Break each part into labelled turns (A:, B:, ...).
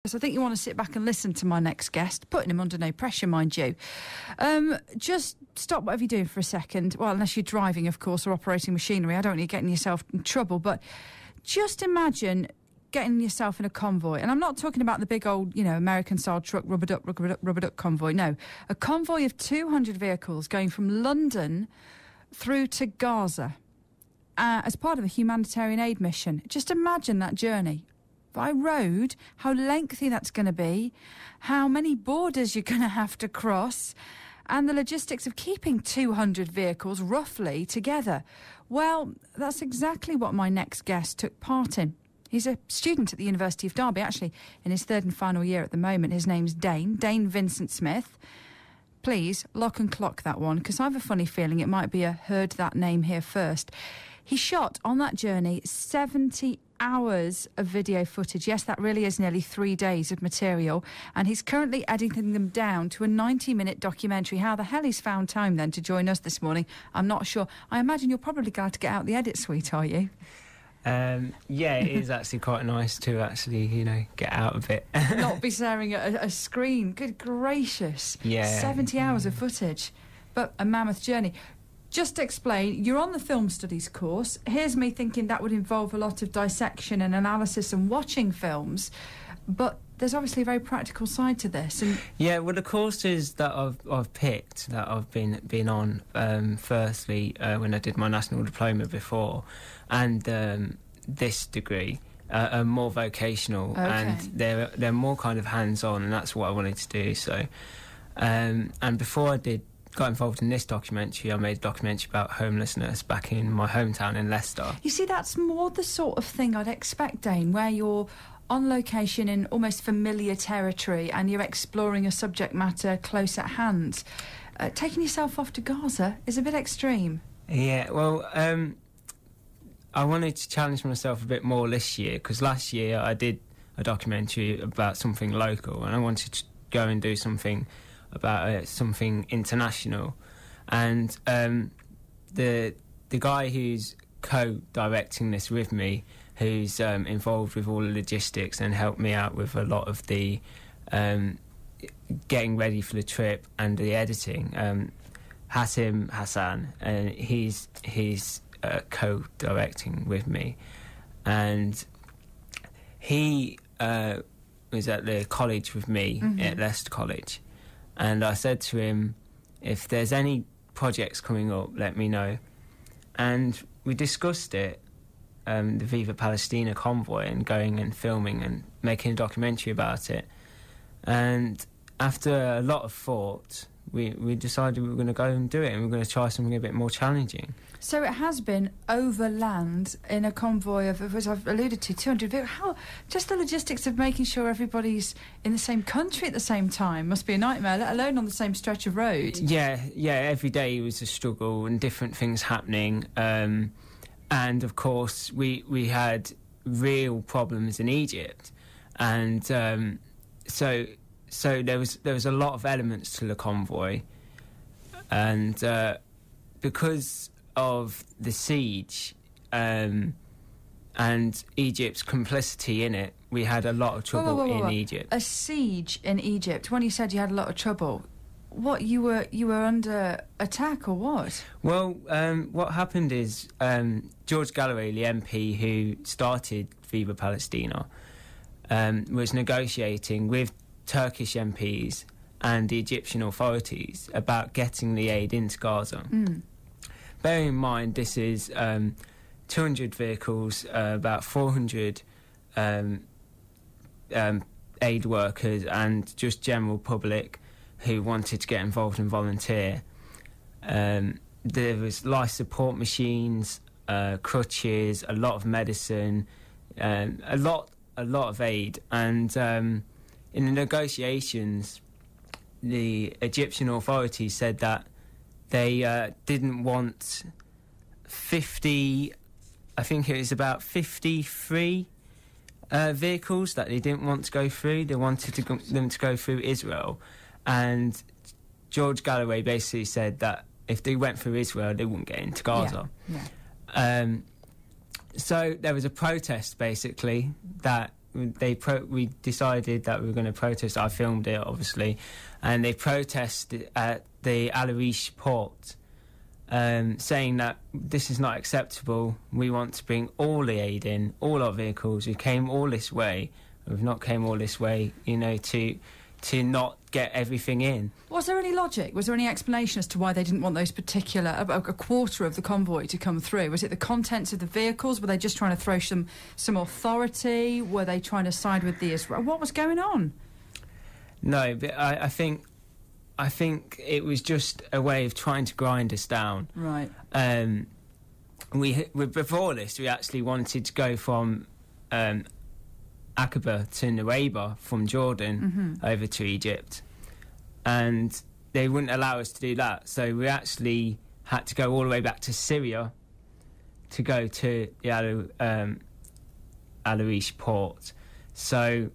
A: So I think you want to sit back and listen to my next guest, putting him under no pressure, mind you. Just stop whatever you're doing for a second. Well, unless you're driving, of course, or operating machinery. I don't want you getting yourself in trouble. But just imagine getting yourself in a convoy. And I'm not talking about the big old, American-style truck, rubber duck convoy. No, a convoy of 200 vehicles going from London through to Gaza as part of a humanitarian aid mission. Just imagine that journey. By road, how lengthy that's going to be, how many borders you're going to have to cross, and the logistics of keeping 200 vehicles roughly together. Well, that's exactly what my next guest took part in. He's a student at the University of Derby, actually in his third and final year at the moment. His name's Dane Vincent Smith. Please lock and clock that one, because I have a funny feeling it might be a heard that name here first. He shot on that journey 70 hours of video footage. Yes, that really is nearly 3 days of material, and he's currently editing them down to a 90-minute documentary. How the hell he's found time then to join us this morning, I'm not sure. I imagine you're probably glad to get out the edit suite, are you?
B: Yeah, it is actually quite nice to actually, get out a bit.
A: Not be staring at a screen. Good gracious.
B: Yeah.
A: 70 hours of footage, but a mammoth journey. Just to explain, you're on the film studies course. Here's me thinking that would involve a lot of dissection and analysis and watching films, but there's obviously a very practical side to this. And
B: yeah, well, the courses that I've picked, that I've been on, firstly, when I did my national diploma before, and this degree, are more vocational,
A: okay.
B: And they're more kind of hands-on, and that's what I wanted to do. So, and before I got involved in this documentary, I made a documentary about homelessness back in my hometown in Leicester.
A: You see, that's more the sort of thing I'd expect, Dane, where you're on location in almost familiar territory and you're exploring a subject matter close at hand. Taking yourself off to Gaza is a bit extreme.
B: Yeah, well, I wanted to challenge myself a bit more this year, because last year I did a documentary about something local, and I wanted to go and do something about something international. And the guy who's co-directing this with me, who's involved with all the logistics and helped me out with a lot of the getting ready for the trip and the editing, Hassan, and he's co-directing with me, and he was at the college with me, at Leicester College. And I said to him, if there's any projects coming up, let me know. And we discussed it, the Viva Palestina Convoy, and going and filming and making a documentary about it. And after a lot of thought, we decided we were going to go and do it, and we're going to try something a bit more challenging.
A: So it has been overland in a convoy of, as I've alluded to, 200 vehicles. How, just the logistics of making sure everybody's in the same country at the same time must be a nightmare, let alone on the same stretch of road.
B: Yeah, every day was a struggle and different things happening. And of course, we had real problems in Egypt. And so there was a lot of elements to the convoy, and because of the siege and Egypt's complicity in it, we had a lot of trouble in Egypt.
A: A siege in Egypt. When you said you had a lot of trouble, what, you were under attack or what?
B: Well, what happened is George Galloway, the MP who started Viva Palestina, was negotiating with Turkish MPs and the Egyptian authorities about getting the aid into Gaza. Bearing in mind, this is 200 vehicles, about 400 aid workers and just general public who wanted to get involved and volunteer. There was life support machines, crutches, a lot of medicine, a lot of aid. And in the negotiations, the Egyptian authorities said that they didn't want 50, I think it was about 53 vehicles that they didn't want to go through. They wanted them to go through Israel. And George Galloway basically said that if they went through Israel, they wouldn't get into Gaza.
A: Yeah.
B: So there was a protest, basically, that we decided that we were going to protest. I filmed it, obviously, and they protested at the Aleena port, saying that this is not acceptable. We want to bring all the aid in, all our vehicles. We came all this way. We've not came all this way, you know, to not get everything in. Was there any logic? Was there any explanation as to why they didn't want those particular, a quarter of the convoy to come through? Was it the contents of the vehicles? Were they just trying to throw some authority? Were they trying to side with the Israel? What was going on? No, but I think it was just a way of trying to grind us down. Right. Before this, we actually wanted to go from Aqaba to Nuweiba from Jordan over to Egypt, and they wouldn't allow us to do that, so we actually had to go all the way back to Syria to go to the Aleena port. So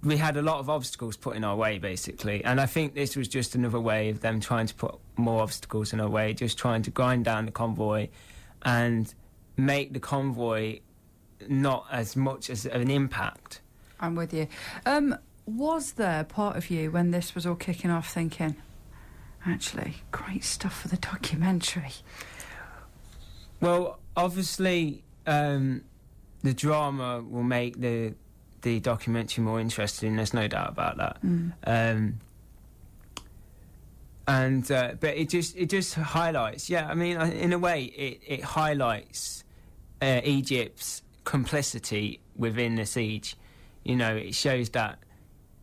B: we had a lot of obstacles put in our way, basically, and I think this was just another way of them trying to put more obstacles in our way, just trying to grind down the convoy and make the convoy not as much as an impact. I'm with you. Was there part of you when this was all kicking off thinking, actually, great stuff for the documentary? Well, obviously, the drama will make the documentary more interesting. There's no doubt about that. But it just highlights. Yeah, I mean, in a way, it highlights Egypt's complicity within the siege. You know, it shows that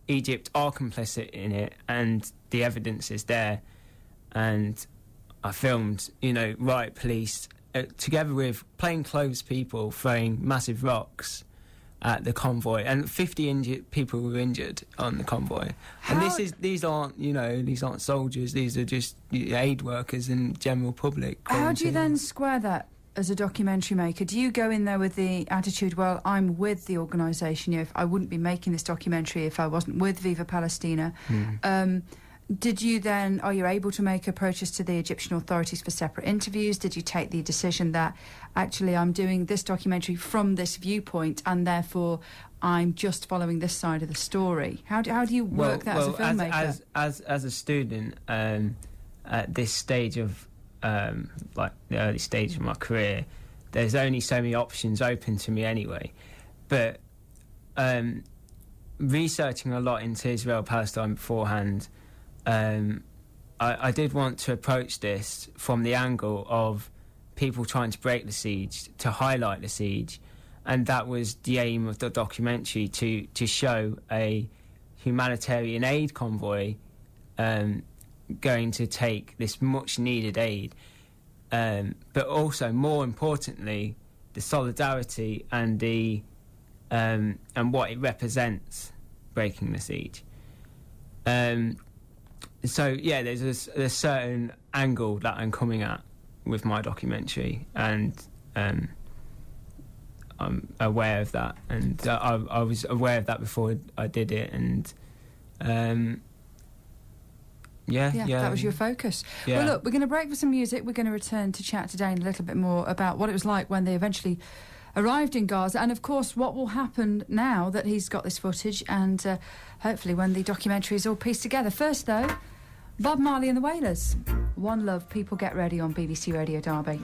B: Egypt are complicit in it, and the evidence is there. And I filmed, you know, riot police together with plainclothes people throwing massive rocks at the convoy, and 50 people were injured on the convoy. And these aren't soldiers. These are just aid workers and general public. How do you then square that as a documentary maker? Do you go in there with the attitude, well, I'm with the organisation, you know, if I wouldn't be making this documentary if I wasn't with Viva Palestina? Did you then, are you able to make approaches to the Egyptian authorities for separate interviews? Did you take the decision that, actually, I'm doing this documentary from this viewpoint and therefore I'm just following this side of the story? How do you work that as a filmmaker? As a student, at this stage of, like the early stage of my career, there's only so many options open to me anyway. But researching a lot into Israel-Palestine beforehand, I did want to approach this from the angle of people trying to break the siege, to highlight the siege, and that was the aim of the documentary, to show a humanitarian aid convoy going to take this much-needed aid, but also, more importantly, the solidarity and the and what it represents, breaking the siege. So yeah, there's a certain angle that I'm coming at with my documentary, and I'm aware of that, and I was aware of that before I did it, and yeah, that was your focus. Yeah. Well, look, we're going to break for some music. We're going to return to chat to Dane a little bit more about what it was like when they eventually arrived in Gaza, and of course what will happen now that he's got this footage, and hopefully when the documentary is all pieced together. First though, Bob Marley and the Wailers, One Love, People Get Ready on BBC Radio Derby.